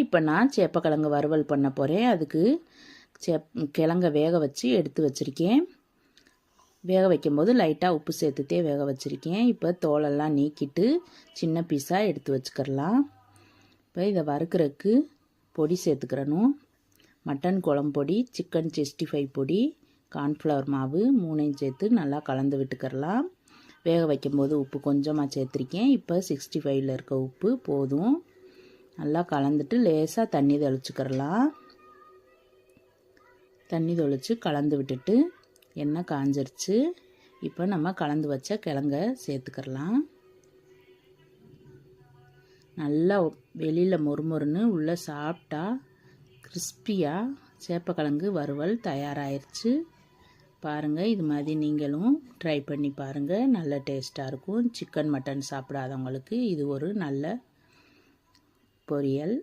இப்போ நான் சேப்பக்கிழங்கு வறுவல் பண்ண போகிறேன். அதுக்கு கிழங்க வேக வச்சு எடுத்து வச்சுருக்கேன். வேக வைக்கும்போது லைட்டாக உப்பு சேர்த்துட்டே வேக வச்சுருக்கேன். இப்போ தோலெல்லாம் நீக்கிட்டு சின்ன பீஸாக எடுத்து வச்சுக்கிறலாம். இப்போ இதை வறுக்கிறதுக்கு பொடி சேர்த்துக்கிறணும். மட்டன் குழம்பு பொடி, சிக்கன் 65 பொடி, கார்ன்ஃப்ளவர் மாவு 3 சேர்த்து நல்லா கலந்து விட்டுக்கிறலாம். வேக வைக்கும்போது உப்பு கொஞ்சமாக சேர்த்துருக்கேன். இப்போ 65ல் இருக்க உப்பு போதும். நல்லா கலந்துட்டு லேசாக தண்ணி தெளிச்சுக்கிறலாம். தண்ணி தெளித்து கலந்து விட்டுட்டு எண்ணெய் காஞ்சிருச்சு. இப்போ நம்ம கலந்து வச்ச கிழங்க சேர்த்துக்கிறலாம். நல்லா வெளியில் மொறுமொறுன்னு உள்ளே சாப்பிட்டா கிறிஸ்பியாக சேப்பக்கிழங்கு வறுவல் தயாராகிருச்சு. பாருங்கள், இது மாதிரி நீங்களும் ட்ரை பண்ணி பாருங்கள். நல்ல டேஸ்ட்டாக இருக்கும். சிக்கன் மட்டன் சாப்பிடாதவங்களுக்கு இது ஒரு நல்ல பொரியல்.